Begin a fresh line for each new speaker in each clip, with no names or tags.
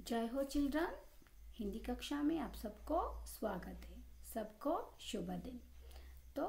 जय हो चिल्ड्रन। हिंदी कक्षा में आप सबको स्वागत है। सबको शुभ दिन। तो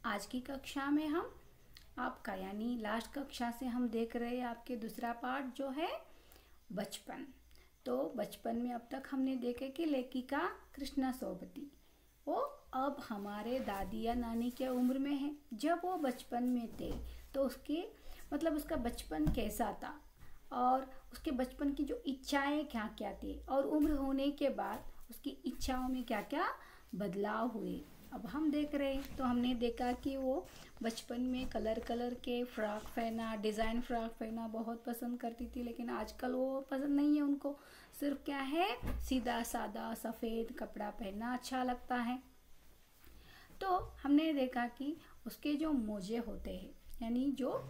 आज की कक्षा में हम आपका यानी लास्ट कक्षा से हम देख रहे हैं आपके दूसरा पार्ट जो है बचपन। तो बचपन में अब तक हमने देखे कि लेखिका कृष्णा सोबती वो अब हमारे दादी या नानी के उम्र में है। जब वो बचपन में थे तो उसके मतलब उसका बचपन कैसा था और उसके बचपन की जो इच्छाएं क्या क्या थी और उम्र होने के बाद उसकी इच्छाओं में क्या क्या बदलाव हुए अब हम देख रहे हैं। तो हमने देखा कि वो बचपन में कलर कलर के फ्रॉक पहना, डिज़ाइन फ्रॉक पहना बहुत पसंद करती थी, लेकिन आजकल वो पसंद नहीं है। उनको सिर्फ क्या है, सीधा सादा सफ़ेद कपड़ा पहनना अच्छा लगता है। तो हमने देखा कि उसके जो मोजे होते हैं यानी जो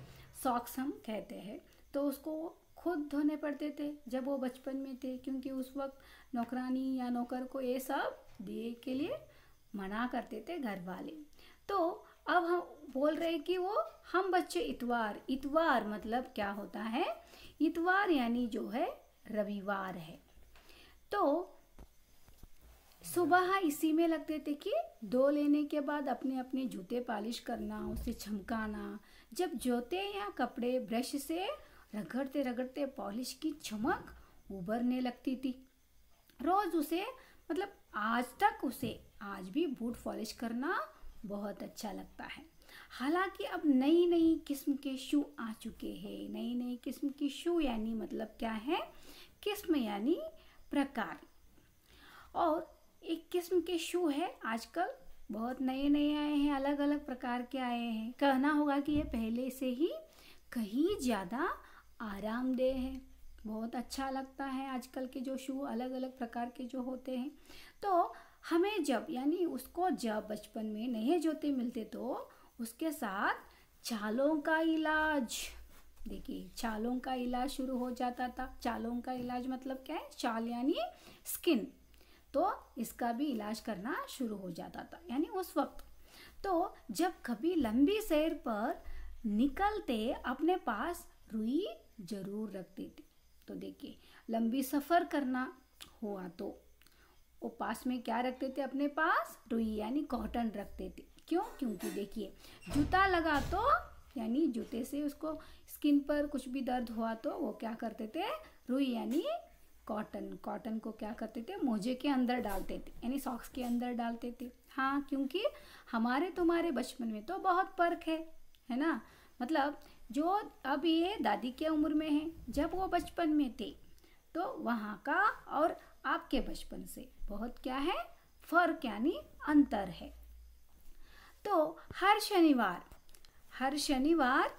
सॉक्स हम कहते हैं, तो उसको खुद धोने पड़ते थे जब वो बचपन में थे, क्योंकि उस वक्त नौकरानी या नौकर को ये सब दिए के लिए मना करते थे घर वाले। तो अब हम बोल रहे हैं कि वो हम बच्चे इतवार मतलब क्या होता है, इतवार यानी जो है रविवार है। तो सुबह इसी में लगते थे कि धो लेने के बाद अपने अपने जूते पॉलिश करना, उसे चमकाना। जब जूते या कपड़े ब्रश से रगड़ते रगड़ते पॉलिश की चमक उभरने लगती थी। रोज उसे मतलब आज भी बूट पॉलिश करना बहुत अच्छा लगता है। हालांकि अब नई नई किस्म के शू आ चुके हैं। नई नई किस्म की शू यानी मतलब क्या है, किस्म यानी प्रकार। और एक किस्म के शू है आजकल बहुत नए नए आए हैं, अलग अलग प्रकार के आए हैं। कहना होगा कि ये पहले से ही कहीं ज़्यादा आरामदेह है, बहुत अच्छा लगता है। आजकल के जो शू अलग अलग प्रकार के जो होते हैं, तो हमें जब यानी उसको जब बचपन में नए जूते मिलते तो उसके साथ छालों का इलाज, देखिए छालों का इलाज शुरू हो जाता था। छालों का इलाज मतलब क्या है, छाल यानी स्किन, तो इसका भी इलाज करना शुरू हो जाता था यानी उस वक्त। तो जब कभी लंबी सैर पर निकलते अपने पास रुई जरूर रखते थे। तो देखिए लंबी सफ़र करना हुआ तो वो पास में क्या रखते थे, अपने पास रुई यानी कॉटन रखते थे। क्यों? क्योंकि देखिए जूता लगा तो यानी जूते से उसको स्किन पर कुछ भी दर्द हुआ तो वो क्या करते थे, रुई यानी कॉटन को क्या करते थे, मोजे के अंदर डालते थे यानी सॉक्स के अंदर डालते थे। हाँ, क्योंकि हमारे तुम्हारे बचपन में तो बहुत फर्क है ना। मतलब जो अब ये दादी के उम्र में है, जब वो बचपन में थे तो वहाँ का और आपके बचपन से बहुत क्या है, फर्क यानी अंतर है। तो हर शनिवार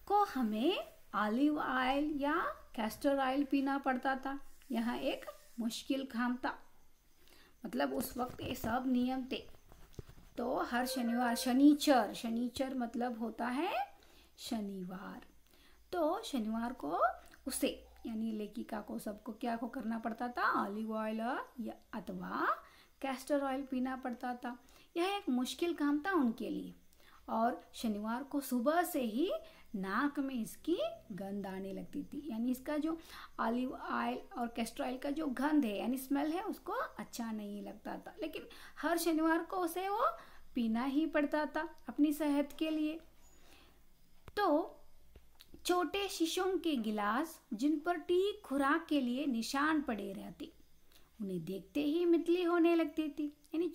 को हमें ऑलिव ऑयल या कैस्टर ऑयल पीना पड़ता था। यह एक मुश्किल काम था, मतलब उस वक्त ये सब नियम थे। तो हर शनिवार, शनिचर मतलब होता है शनिवार। तो शनिवार को उसे यानी लेखिका को सबको क्या को करना पड़ता था, ऑलिव ऑयल या अथवा कैस्टर ऑयल पीना पड़ता था। यह एक मुश्किल काम था उनके लिए। और शनिवार को सुबह से ही नाक में इसकी गंध आने लगती थी, यानी इसका जो ऑलिव ऑयल और कैस्टर ऑयल का जो गंध है यानी स्मेल है उसको अच्छा नहीं लगता था, लेकिन हर शनिवार को उसे वो पीना ही पड़ता था अपनी सेहत के लिए। तो छोटे शीशों के गिलास जिन पर ठीक खुराक के लिए निशान पड़े रहते, उन्हें देखते ही मितली होने लगती थी। यानी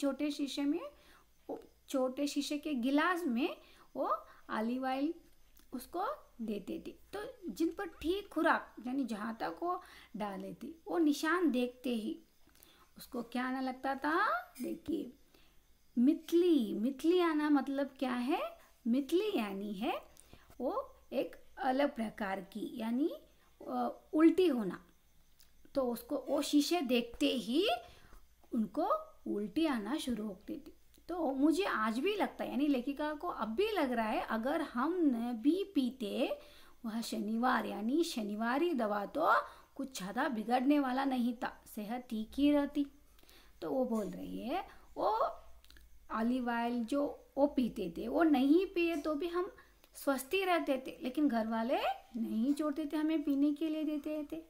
छोटे शीशे के गिलास में वो ऑलिव ऑयल उसको देते थे, तो जिन पर ठीक खुराक यानी जहाँ तक वो डाले थे वो निशान देखते ही उसको क्या आना लगता था, देखिए मितली आना मतलब क्या है, मितली यानी है वो एक अलग प्रकार की यानी उल्टी होना। तो उसको वो शीशे देखते ही उनको उल्टी आना शुरू होती थी। तो मुझे आज भी लगता है यानी लेखिका को अब भी लग रहा है, अगर हम न भी पीते वह शनिवार यानी शनिवारी दवा तो कुछ ज़्यादा बिगड़ने वाला नहीं था, सेहत ठीक ही रहती। तो वो बोल रही है वो ऑलिव ऑयल जो वो पीते थे, वो नहीं पिए तो भी हम स्वस्थ ही रहते थे, लेकिन घर वाले नहीं छोड़ते थे, हमें पीने के लिए देते थे।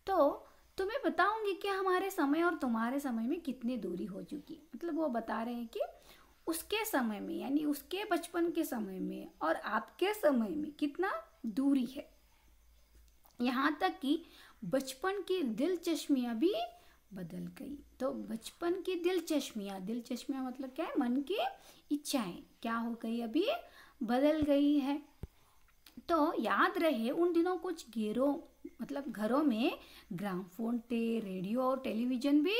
तो तुम्हें बताऊंगी कि हमारे समय और तुम्हारे समय में कितनी दूरी हो चुकी। मतलब वो बता रहे हैं कि उसके समय में यानी उसके बचपन के समय में और आपके समय में कितना दूरी है। यहाँ तक कि बचपन की दिलचस्पियाँ भी बदल गई। तो बचपन की दिलचस्पियाँ मतलब क्या है, मन की इच्छाएं क्या हो गई, अभी बदल गई है। तो याद रहे उन दिनों कुछ घरों में ग्रामोफोन थे, रेडियो और टेलीविजन भी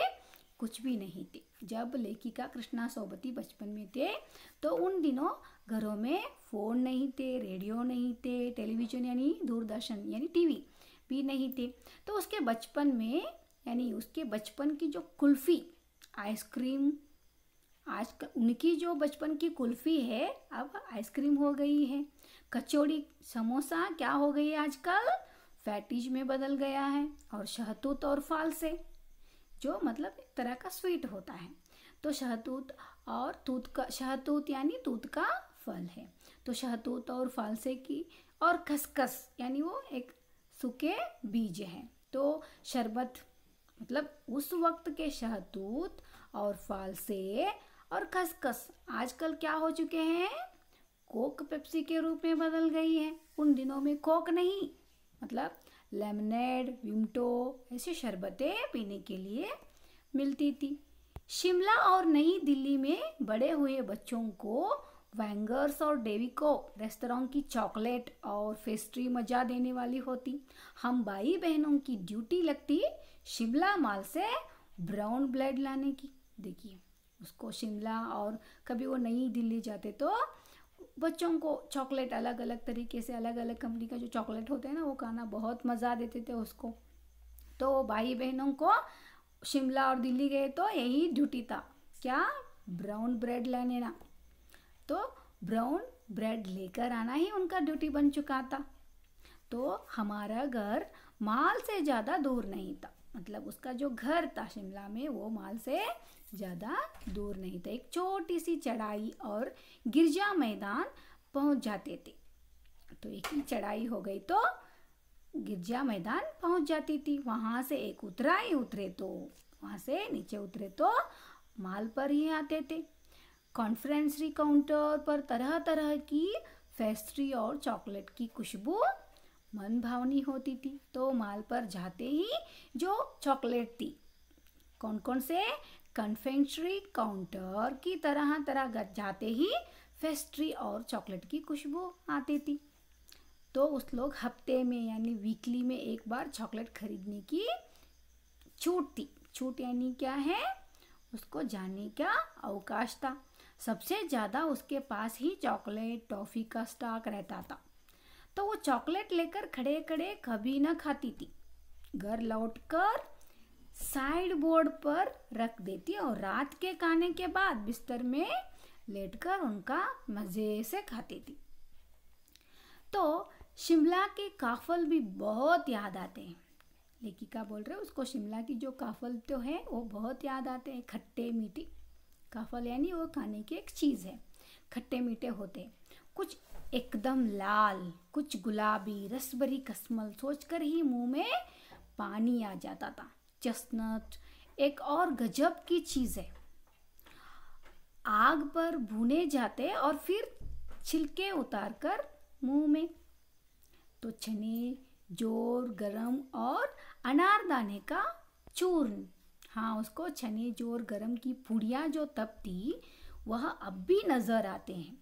कुछ भी नहीं थे। जब लेखिका कृष्णा सोबती बचपन में थे तो उन दिनों घरों में फ़ोन नहीं थे, रेडियो नहीं थे, टेलीविज़न यानी दूरदर्शन यानी टीवी भी नहीं थे। तो उसके बचपन में यानी उसके बचपन की जो कुल्फ़ी आइसक्रीम, आज उनकी जो बचपन की कुल्फ़ी है अब आइसक्रीम हो गई है। कचौड़ी समोसा क्या हो गई है आजकल, फैटीज में बदल गया है। और शहतूत और फाल से जो मतलब एक तरह का स्वीट होता है। तो शहतूत और शहतूत यानी तूत का फल है। तो शहतूत और फालसे की और खसखस यानी वो एक सूखे बीज है। तो शरबत मतलब उस वक्त के शहतूत और फालसे और खसखस आजकल क्या हो चुके हैं, कोक पेप्सी के रूप में बदल गई है। उन दिनों में कोक नहीं, मतलब लेमनेड, विमटो ऐसी शरबतें पीने के लिए मिलती थी। शिमला और नई दिल्ली में बड़े हुए बच्चों को वैंगर्स और डेविको रेस्तरां की चॉकलेट और पेस्ट्री मजा देने वाली होती। हम भाई बहनों की ड्यूटी लगती शिमला मॉल से ब्राउन ब्रेड लाने की। देखिए उसको शिमला, और कभी वो नई दिल्ली जाते तो बच्चों को चॉकलेट अलग अलग तरीके से, अलग अलग कंपनी का जो चॉकलेट होते हैं ना, वो खाना बहुत मज़ा देते थे उसको। तो भाई बहनों को शिमला और दिल्ली गए तो यही ड्यूटी था, क्या, ब्राउन ब्रेड लेने ना। तो ब्राउन ब्रेड लेकर आना ही उनका ड्यूटी बन चुका था। तो हमारा घर माल से ज़्यादा दूर नहीं था, मतलब उसका जो घर था शिमला में वो माल से ज़्यादा दूर नहीं था। एक छोटी सी चढ़ाई और गिरजा मैदान पहुंच जाते थे। तो एक ही चढ़ाई हो गई तो गिरजा मैदान पहुंच जाती थी। वहाँ से एक उतरे तो वहाँ से नीचे उतरे तो माल पर ही आते थे। कॉन्फ्रेंसरी काउंटर पर तरह तरह की पेस्ट्री और चॉकलेट की खुशबू मन भावनी होती थी। तो माल पर जाते ही जो चॉकलेट थी, कौन कौन से, कन्फेक्शनरी काउंटर की तरह तरह जाते ही पेस्ट्री और चॉकलेट की खुशबू आती थी। तो उस लोग हफ्ते में यानी वीकली में एक बार चॉकलेट खरीदने की छूट थी। छूट यानी क्या है, उसको जाने का अवकाश था। सबसे ज़्यादा उसके पास ही चॉकलेट टॉफ़ी का स्टॉक रहता था। तो वो चॉकलेट लेकर खड़े खड़े कभी न खाती थी, घर लौटकर साइड बोर्ड पर रख देती और रात के खाने के बाद बिस्तर में लेटकर उनका मज़े से खाती थी। तो शिमला के काफल भी बहुत याद आते हैं। लेखिका बोल रहे उसको शिमला की जो काफल तो है वो बहुत याद आते हैं। खट्टे मीठे काफल यानी वो खाने की एक चीज़ है, खट्टे मीठे होते हैं, कुछ एकदम लाल, कुछ गुलाबी, रसभरी कस्मल सोचकर ही मुंह में पानी आ जाता था। चestnut एक और गजब की चीज़ है, आग पर भुने जाते और फिर छिलके उतारकर मुंह में। तो चने, जोर, गरम और अनारदाने का चूर्ण, हाँ उसको चने जोर गरम की पुड़िया जो तब थी वह अब भी नज़र आते हैं।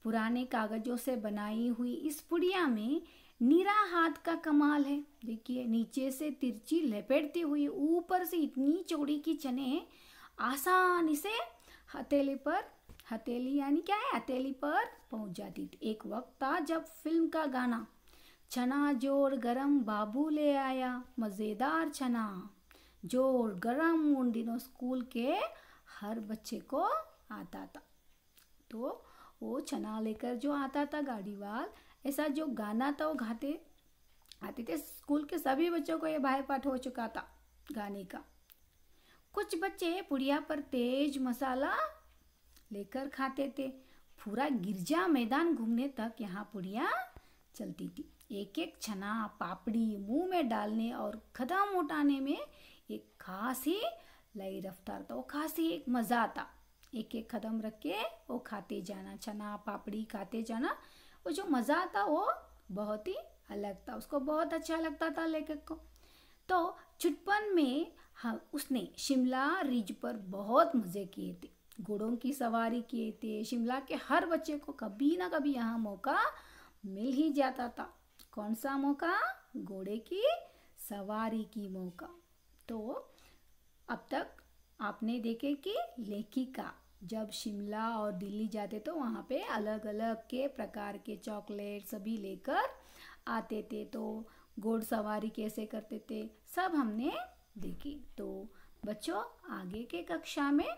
पुराने कागज़ों से बनाई हुई इस पुड़िया में नीरा हाथ का कमाल है। देखिए नीचे से तिरछी लपेटती हुई ऊपर से इतनी चौड़ी की चने आसानी से हथेली यानी क्या है, हथेली पर पहुंच जाती थी। एक वक्त था जब फिल्म का गाना चना जोर गरम बाबू ले आया, मज़ेदार चना जोर गरम उन दिनों स्कूल के हर बच्चे को आता था। तो वो चना लेकर जो आता था गाड़ी वाल, ऐसा जो गाना था वो गाते आते थे। स्कूल के सभी बच्चों को ये बाहर पाठ हो चुका था गाने का। कुछ बच्चे पुड़िया पर तेज मसाला लेकर खाते थे। पूरा गिरजा मैदान घूमने तक यहाँ पुड़िया चलती थी। एक एक चना पापड़ी मुंह में डालने और कदम उठाने में एक खास ही लय रफ्तार था, वो खास ही एक मज़ा था। एक एक कदम रख के वो खाते जाना, चना पापड़ी खाते जाना, वो जो मज़ा था वो बहुत ही अलग था। उसको बहुत अच्छा लगता था लेखक को। तो चुटपन में हाँ उसने शिमला रिज पर बहुत मज़े किए थे, घोड़ों की सवारी किए थे। शिमला के हर बच्चे को कभी ना कभी यहाँ मौका मिल ही जाता था। कौन सा मौका? घोड़े की सवारी की मौका। तो अब तक आपने देखे कि लेखिका जब शिमला और दिल्ली जाते तो वहाँ पे अलग अलग के प्रकार के चॉकलेट सभी लेकर आते थे। तो घोड़सवारी कैसे करते थे सब हमने देखी। तो बच्चों आगे के कक्षा में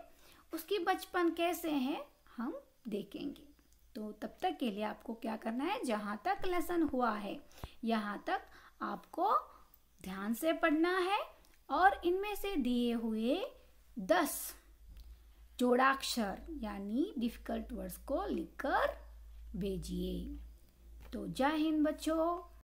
उसकी बचपन कैसे है हम देखेंगे। तो तब तक के लिए आपको क्या करना है, जहाँ तक लेसन हुआ है यहाँ तक आपको ध्यान से पढ़ना है और इनमें से दिए हुए 10 जोड़ाक्षर यानी डिफिकल्ट वर्ड्स को लिखकर भेजिए। तो जय हिंद बच्चों।